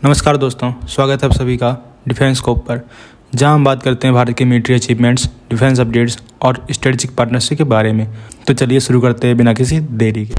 नमस्कार दोस्तों, स्वागत है आप सभी का डिफेंस स्कोप पर, जहां हम बात करते हैं भारत के मिलिट्री अचीवमेंट्स, डिफेंस अपडेट्स और स्ट्रेटेजिक पार्टनरशिप के बारे में। तो चलिए शुरू करते हैं बिना किसी देरी के।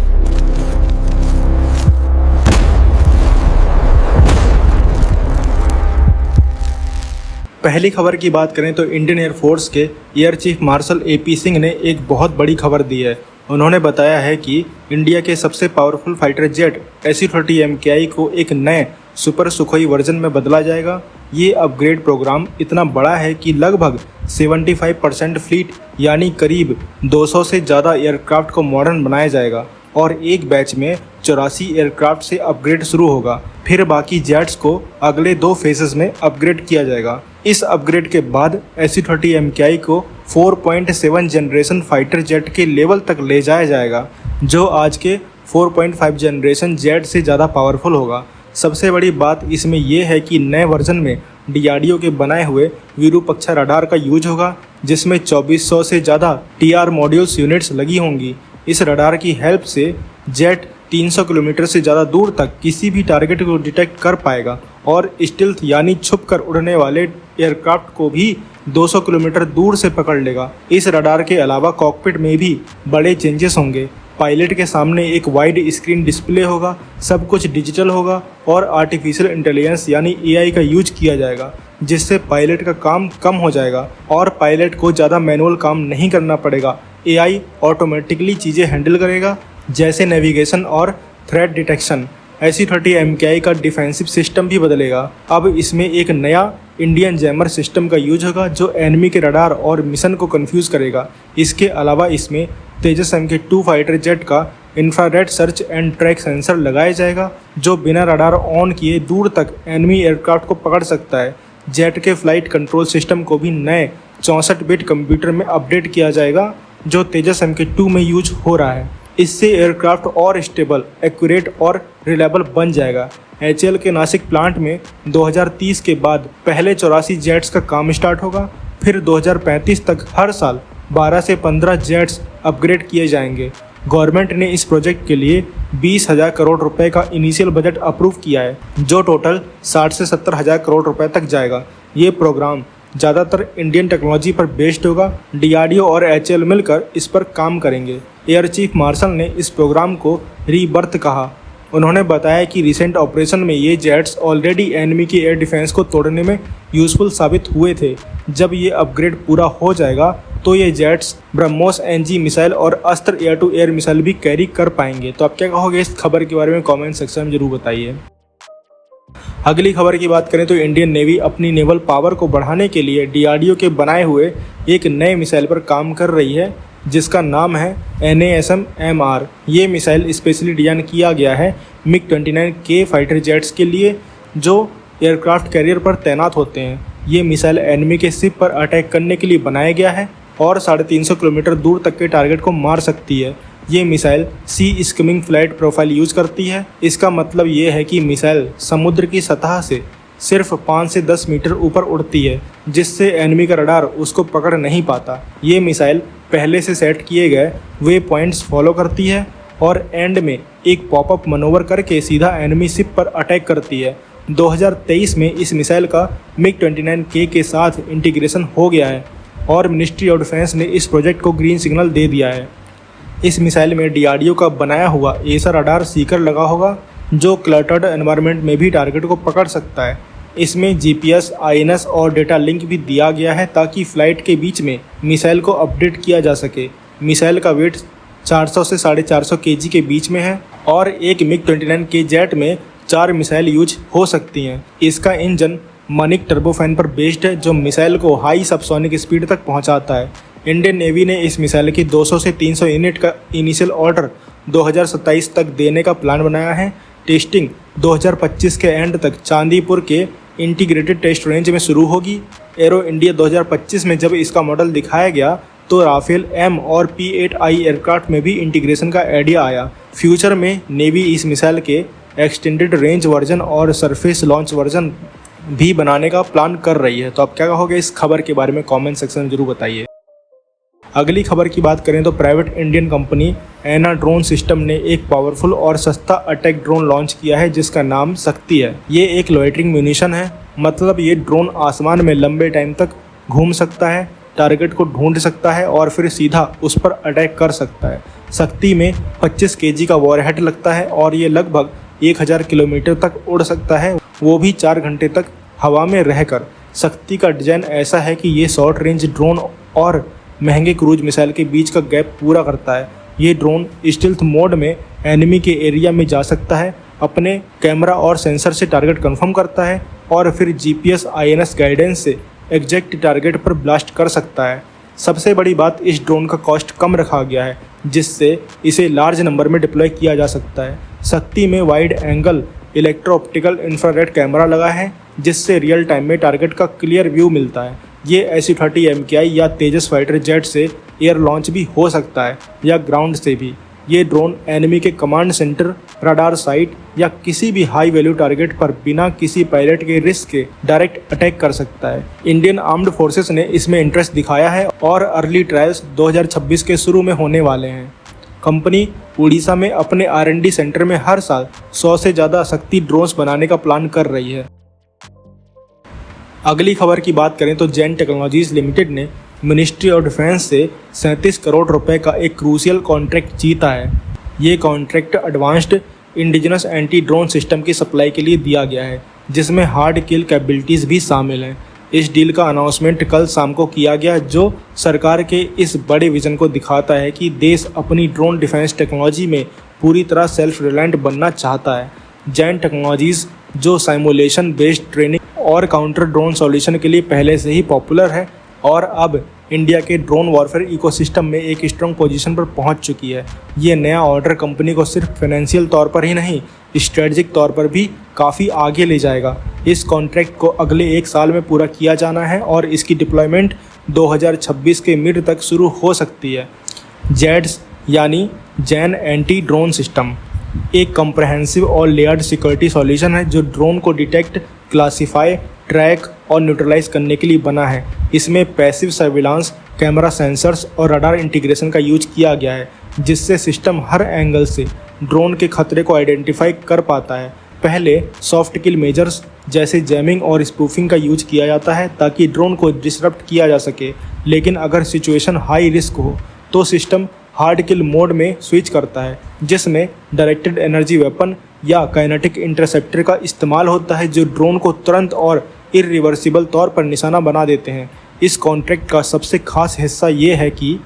पहली खबर की बात करें तो इंडियन एयरफोर्स के air chief marshal AP Singh ने एक बहुत बड़ी खबर दी है। उन्होंने बताया है कि इंडिया के सबसे powerful fighter jet SU-30 MKI को एक नए सुपर सुखोई वर्जन में बदला जाएगा। ये अपग्रेड प्रोग्राम इतना बड़ा है कि लगभग 75% फ्लीट यानी करीब 200 से ज़्यादा एयरक्राफ्ट को मॉडर्न बनाया जाएगा और एक बैच में 84 एयरक्राफ्ट से अपग्रेड शुरू होगा। फिर बाकी जेट्स को अगले 2 फेजेस में अपग्रेड किया जाएगा। इस अपग्रेड के बाद SU-30 MKI को 4.7 जनरेशन फाइटर जेट के लेवल तक ले जाया जाएगा, जो आज के 4.5 जनरेशन जेट से ज़्यादा पावरफुल होगा। सबसे बड़ी बात इसमें यह है कि नए वर्जन में DRDO के बनाए हुए विरूपक्षा रडार का यूज होगा, जिसमें 2400 से ज़्यादा TR मॉड्यूल्स यूनिट्स लगी होंगी। इस रडार की हेल्प से जेट 300 किलोमीटर से ज़्यादा दूर तक किसी भी टारगेट को डिटेक्ट कर पाएगा और स्टिल्थ यानी छुपकर उड़ने वाले एयरक्राफ्ट को भी 200 किलोमीटर दूर से पकड़ लेगा। इस रडार के अलावा कॉकपिट में भी बड़े चेंजेस होंगे। पायलट के सामने एक वाइड स्क्रीन डिस्प्ले होगा, सब कुछ डिजिटल होगा और आर्टिफिशियल इंटेलिजेंस यानी AI का यूज किया जाएगा, जिससे पायलट का काम कम हो जाएगा और पायलट को ज़्यादा मैनुअल काम नहीं करना पड़ेगा। AI ऑटोमेटिकली चीज़ें हैंडल करेगा, जैसे नेविगेशन और थ्रेट डिटेक्शन। SU-30 MKI का डिफेंसिव सिस्टम भी बदलेगा। अब इसमें एक नया इंडियन जैमर सिस्टम का यूज होगा, जो एनिमी के रडार और मिशन को कंफ्यूज करेगा। इसके अलावा इसमें तेजस MK2 फाइटर जेट का infrared search and track sensor लगाया जाएगा, जो बिना रडार ऑन किए दूर तक एनिमी एयरक्राफ्ट को पकड़ सकता है। जेट के फ्लाइट कंट्रोल सिस्टम को भी नए 64 बिट कंप्यूटर में अपडेट किया जाएगा, जो तेजस MK2 में यूज हो रहा है। इससे एयरक्राफ्ट और स्टेबल, एक्यूरेट और रिलायबल बन जाएगा। HAL के नासिक प्लांट में 2030 के बाद पहले 84 जेट्स का काम स्टार्ट होगा। फिर 2035 तक हर साल 12 से 15 जेट्स अपग्रेड किए जाएंगे। गवर्नमेंट ने इस प्रोजेक्ट के लिए 20,000 करोड़ रुपए का इनिशियल बजट अप्रूव किया है, जो टोटल 60 से 70,000 करोड़ रुपए तक जाएगा। ये प्रोग्राम ज़्यादातर इंडियन टेक्नोलॉजी पर बेस्ड होगा। DRDO और HAL मिलकर इस पर काम करेंगे। एयर चीफ मार्शल ने इस प्रोग्राम को रीबर्थ कहा। उन्होंने बताया कि रिसेंट ऑपरेशन में ये जेट्स ऑलरेडी एनिमी के एयर डिफेंस को तोड़ने में यूजफुल साबित हुए थे। जब ये अपग्रेड पूरा हो जाएगा तो ये जेट्स ब्रह्मोस NG मिसाइल और अस्त्र एयर टू एयर मिसाइल भी कैरी कर पाएंगे। तो आप क्या कहोगे इस खबर के बारे में? कमेंट सेक्शन में जरूर बताइए। अगली खबर की बात करें तो इंडियन नेवी अपनी नेवल पावर को बढ़ाने के लिए DRDO के बनाए हुए एक नए मिसाइल पर काम कर रही है, जिसका नाम है NASM-MR। ये मिसाइल स्पेशली डिज़ाइन किया गया है MiG-29K फाइटर जेट्स के लिए, जो एयरक्राफ्ट कैरियर पर तैनात होते हैं। ये मिसाइल एनिमी के शिप पर अटैक करने के लिए बनाया गया है और 350 किलोमीटर दूर तक के टारगेट को मार सकती है। ये मिसाइल सी स्किमिंग फ्लाइट प्रोफाइल यूज करती है। इसका मतलब ये है कि मिसाइल समुद्र की सतह से सिर्फ 5 से 10 मीटर ऊपर उड़ती है, जिससे एनिमी का रडार उसको पकड़ नहीं पाता। ये मिसाइल पहले से सेट किए गए वे पॉइंट्स फॉलो करती है और एंड में एक पॉपअप मनोवर करके सीधा एनिमी शिप पर अटैक करती है। 2023 में इस मिसाइल का MiG-29K के साथ इंटीग्रेशन हो गया है और मिनिस्ट्री ऑफ डिफेंस ने इस प्रोजेक्ट को ग्रीन सिग्नल दे दिया है। इस मिसाइल में DRDO का बनाया हुआ एसर रडार सीकर लगा होगा, जो क्लटर्ड एनवायरनमेंट में भी टारगेट को पकड़ सकता है। इसमें GPS, INS और डेटा लिंक भी दिया गया है, ताकि फ्लाइट के बीच में मिसाइल को अपडेट किया जा सके। मिसाइल का वेट 400 से 450 kg के बीच में है और एक MiG-29K जेट में 4 मिसाइल यूज हो सकती हैं। इसका इंजन मनिक टर्बोफैन पर बेस्ड है, जो मिसाइल को हाई सबसोनिक स्पीड तक पहुंचाता है। इंडियन नेवी ने इस मिसाइल की 200 से 300 यूनिट का इनिशियल ऑर्डर 2027 तक देने का प्लान बनाया है। टेस्टिंग 2025 के एंड तक चांदीपुर के इंटीग्रेटेड टेस्ट रेंज में शुरू होगी। एरो इंडिया 2025 में जब इसका मॉडल दिखाया गया तो राफेल M और P-8I एयरक्राफ्ट में भी इंटीग्रेशन का आइडिया आया। फ्यूचर में नेवी इस मिसाइल के एक्सटेंडेड रेंज वर्जन और सरफेस लॉन्च वर्जन भी बनाने का प्लान कर रही है। तो आप क्या कहोगे इस खबर के बारे में? कमेंट सेक्शन में जरूर बताइए। अगली खबर की बात करें तो प्राइवेट इंडियन कंपनी एना ड्रोन सिस्टम ने एक पावरफुल और सस्ता अटैक ड्रोन लॉन्च किया है जिसका नाम शक्ति है। ये एक लॉइटरिंग म्यूनिशन है, मतलब ये ड्रोन आसमान में लंबे टाइम तक घूम सकता है, टारगेट को ढूंढ सकता है और फिर सीधा उस पर अटैक कर सकता है। शक्ति में 25 केजी का वॉरहेड लगता है और ये लगभग 1000 किलोमीटर तक उड़ सकता है, वो भी 4 घंटे तक हवा में रहकर। शक्ति का डिज़ाइन ऐसा है कि ये शॉर्ट रेंज ड्रोन और महंगे क्रूज मिसाइल के बीच का गैप पूरा करता है। ये ड्रोन स्टील्थ मोड में एनिमी के एरिया में जा सकता है, अपने कैमरा और सेंसर से टारगेट कंफर्म करता है और फिर GPS INS गाइडेंस से एग्जैक्ट टारगेट पर ब्लास्ट कर सकता है। सबसे बड़ी बात, इस ड्रोन का कॉस्ट कम रखा गया है जिससे इसे लार्ज नंबर में डिप्लॉय किया जा सकता है। शक्ति में wide angle electro optical infrared camera लगा है जिससे रियल टाइम में टारगेट का क्लियर व्यू मिलता है। ये Su-30 MKI या तेजस फाइटर जेट से एयर लॉन्च भी हो सकता है या ग्राउंड से भी। ये ड्रोन एनिमी के कमांड सेंटर, रडार साइट या किसी भी हाई वैल्यू टारगेट पर बिना किसी पायलट के रिस्क के डायरेक्ट अटैक कर सकता है। इंडियन आर्म्ड फोर्सेस ने इसमें इंटरेस्ट दिखाया है और अर्ली ट्रायल्स 2026 के शुरू में होने वाले हैं। कंपनी उड़ीसा में अपने R&D सेंटर में हर साल 100 से ज़्यादा शक्ति ड्रोन्स बनाने का प्लान कर रही है। अगली खबर की बात करें तो जैन टेक्नोलॉजीज लिमिटेड ने मिनिस्ट्री ऑफ डिफेंस से 37 करोड़ रुपए का एक क्रूशियल कॉन्ट्रैक्ट जीता है। ये contract advanced indigenous anti drone system की सप्लाई के लिए दिया गया है जिसमें हार्ड किल कैपेबिलिटीज़ भी शामिल हैं। इस डील का अनाउंसमेंट कल शाम को किया गया जो सरकार के इस बड़े विजन को दिखाता है कि देश अपनी ड्रोन डिफेंस टेक्नोलॉजी में पूरी तरह सेल्फ रिलायंट बनना चाहता है। जैन टेक्नोलॉजीज जो साइमुलेशन बेस्ड ट्रेनिंग और काउंटर ड्रोन सॉल्यूशन के लिए पहले से ही पॉपुलर है और अब इंडिया के ड्रोन वॉरफेयर इकोसिस्टम में एक स्ट्रॉन्ग पोजीशन पर पहुंच चुकी है। ये नया ऑर्डर कंपनी को सिर्फ फाइनेंशियल तौर पर ही नहीं, स्ट्रेटजिक तौर पर भी काफ़ी आगे ले जाएगा। इस कॉन्ट्रैक्ट को अगले 1 साल में पूरा किया जाना है और इसकी डिप्लॉयमेंट 2026 के मिड तक शुरू हो सकती है। जेड्स यानी जैन एंटी ड्रोन सिस्टम एक कम्प्रहेंसिव और लेयर्ड सिक्योरिटी सॉल्यूशन है जो ड्रोन को डिटेक्ट, क्लासीफाई, ट्रैक और न्यूट्रलाइज करने के लिए बना है। इसमें पैसिव सर्विलांस, कैमरा सेंसर्स और रडार इंटीग्रेशन का यूज किया गया है जिससे सिस्टम हर एंगल से ड्रोन के खतरे को आइडेंटिफाई कर पाता है। पहले सॉफ्ट किल मेजर्स जैसे जैमिंग और स्पूफिंग का यूज किया जाता है ताकि ड्रोन को डिसरप्ट किया जा सके, लेकिन अगर सिचुएशन हाई रिस्क हो तो सिस्टम हार्ड किल मोड में स्विच करता है जिसमें डायरेक्टेड एनर्जी वेपन या काइनेटिक इंटरसेप्टर का इस्तेमाल होता है जो ड्रोन को तुरंत और इरिवर्सिबल तौर पर निशाना बना देते हैं। इस कॉन्ट्रैक्ट का सबसे खास हिस्सा ये है कि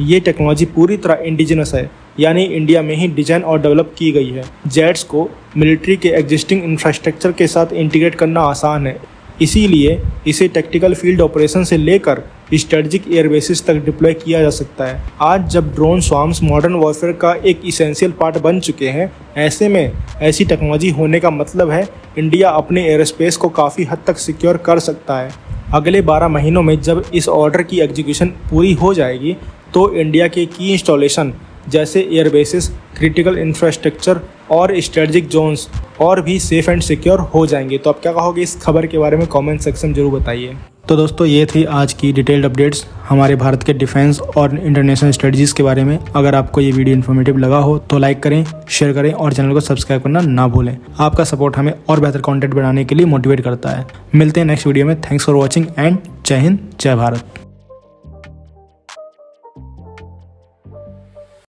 ये टेक्नोलॉजी पूरी तरह इंडिजिनस है, यानी इंडिया में ही डिजाइन और डेवलप की गई है। जेट्स को मिलिट्री के एग्जिस्टिंग इंफ्रास्ट्रक्चर के साथ इंटीग्रेट करना आसान है, इसीलिए इसे टैक्टिकल फील्ड ऑपरेशन से लेकर स्ट्रेटजिक एयरबेसिस तक डिप्लॉय किया जा सकता है। आज जब ड्रोन स्वार्म्स मॉडर्न वॉरफेयर का एक इसेंशियल पार्ट बन चुके हैं, ऐसे में ऐसी टेक्नोलॉजी होने का मतलब है इंडिया अपने एयरस्पेस को काफ़ी हद तक सिक्योर कर सकता है। अगले 12 महीनों में जब इस ऑर्डर की एग्जीक्यूशन पूरी हो जाएगी तो इंडिया के की इंस्टॉलेशन जैसे एयरबेसिस, क्रिटिकल इंफ्रास्ट्रक्चर और स्ट्रेटजिक जोन्स और भी सेफ एंड सिक्योर हो जाएंगे। तो आप क्या कहोगे इस खबर के बारे में कमेंट सेक्शन में जरूर बताइए। तो दोस्तों ये थी आज की डिटेल्ड अपडेट्स हमारे भारत के डिफेंस और इंटरनेशनल स्ट्रेटजीज़ के बारे में। अगर आपको ये वीडियो इन्फॉर्मेटिव लगा हो तो लाइक करें, शेयर करें और चैनल को सब्सक्राइब करना ना भूलें। आपका सपोर्ट हमें और बेहतर कंटेंट बनाने के लिए मोटिवेट करता है। मिलते हैं नेक्स्ट वीडियो में। थैंक्स फॉर वॉचिंग एंड जय हिंद, जय भारत।